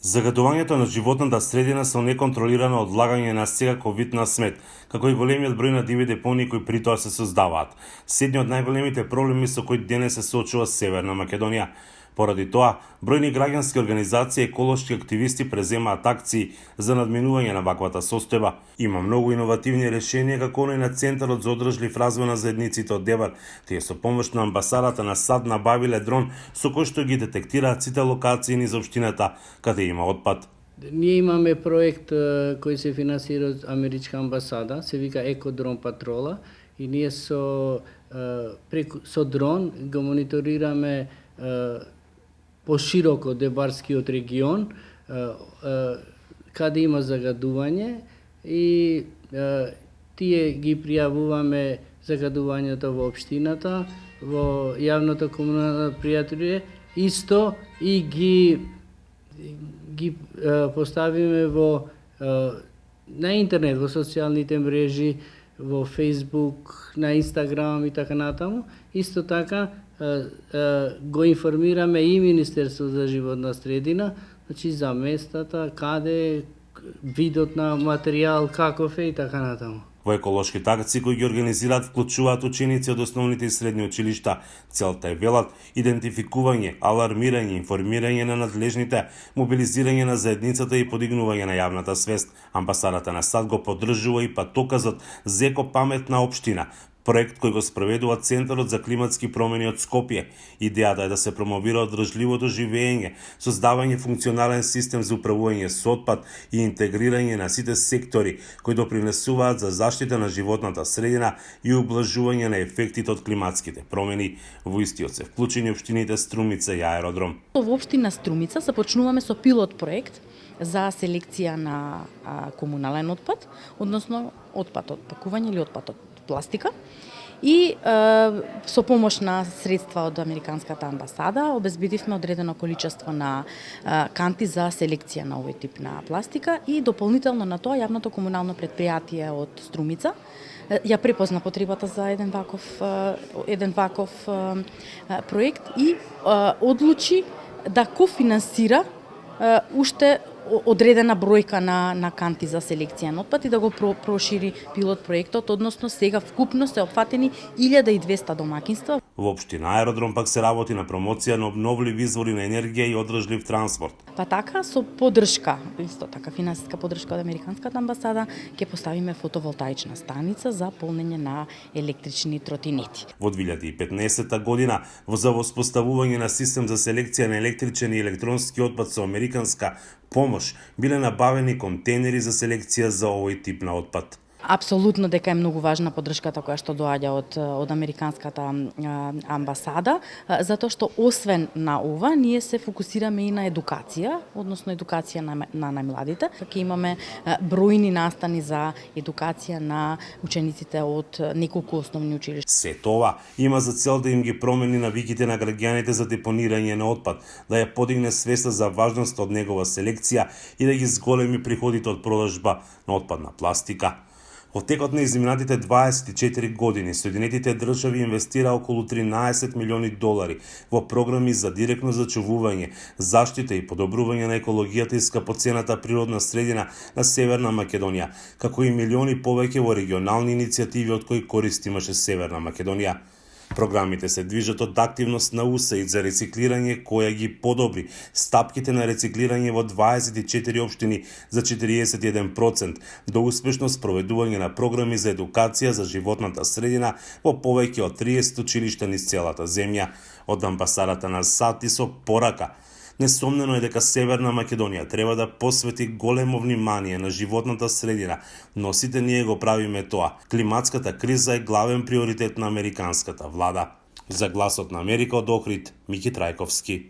Загадувањето на животната средина со неконтролирано одлагање на секако вид на смет, како и големиот број на диви депонии кои при тоа се создаваат, се едни од најголемите проблеми со кои денес се соочува Северна Македонија. Поради тоа, бројни граѓански организации и еколошки активисти преземаат акции за надминување на ваквата состојба. Има многу иновативни решенија, како оној на Центарот за одржлив развој на заедниците од Дебар. Тие со помош на амбасадата на САД набавиле дрон со кој што ги детектираат сите локации низ општината каде има отпад. Ние имаме проект кој се финансира од Америчка амбасада, се вика Еко Дрон Патрола, и ние со дрон го мониторираме пошироко Дебарскиот регион, каде има загадување, и тие ги пријавуваме загадувањето во општината, во јавното комунално пријателје, исто и ги поставиме на интернет, во социјалните мрежи, во Facebook, на Instagram и така натаму. Исто така го информираме и Министерство за животна средина, значи за местата, каде, видот на материјал, каков е и така натаму. Во еколошките акции кои ги организираат вклучуваат ученици од основните и средни училишта. Целта е, велат, идентификување, алармирање, информирање на надлежните, мобилизирање на заедницата и подигнување на јавната свест. Амбасадата на САД го поддржува и патоказот за екопаметна општина, проект кој го спроведува Центарот за климатски промени од Скопје. Идејата е да се промовира одржливото живење, создавање функционален систем за управување со отпад и интегрирање на сите сектори кои допринесуваат за заштита на животната средина и ублажување на ефектите од климатските промени. Во истиот се вклучени општините Струмица и Аеродром. Во општина Струмица започнуваме со пилот проект за селекција на комунален отпад, односно отпад од пакување или отпад од пластика. И со помош на средства од Американската амбасада обезбедивме одредено количество на канти за селекција на овој тип на пластика, и дополнително на тоа јавното комунално претпријатие од Струмица ја препозна потребата за еден ваков проект и одлучи да кофинансира уште одредена бројка на канти за селекција на отпад и да го прошири пилот проектот, односно сега вкупно се опфатени 1200 домакинства. Во општина Аеродром пак се работи на промоција на обновливи извори на енергија и одржлив транспорт. Па така, со поддршка, исто така финансиска поддршка од Американската амбасада, ќе поставиме фотоволтаична станица за полнење на електрични тротинети. Во 2015 година, за воспоставување на систем за селекција на електричен и електронски отпад со американска помош, биле набавени контейнери за селекција за овој тип на отпад. Апсолутно дека е многу важна поддршката која што доаѓа од Американската амбасада, затоа што освен на ова, ние се фокусираме и на едукација, односно едукација на најмладите. Ќе имаме бројни настани за едукација на учениците од неколку основни училишта. Се тоа има за цел да им ги промени навиките на граѓаните за депонирање на отпад, да ја подигне свеста за важноста од негова селекција и да ги зголеми приходите од продажба на отпадна пластика. Во текот на изминатите 24 години, Соединетите држави инвестира околу 13 милиони долари во програми за директно зачувување, заштита и подобрување на екологијата и скапоцената природна средина на Северна Македонија, како и милиони повеќе во регионални иницијативи од кои корист имаше Северна Македонија. Програмите се движат од активност на УСАИД за рециклирање која ги подобри стапките на рециклирање во 24 општини за 41%, до успешно спроведување на програми за едукација за животната средина во повеќе од 30 училишта низ целата земја. Од амбасадата на САД и со порака, несомнено е дека Северна Македонија треба да посвети големо внимание на животната средина, но сите ние го правиме тоа. Климатската криза е главен приоритет на американската влада. За Гласот на Америка од Охрид, Мики Трајковски.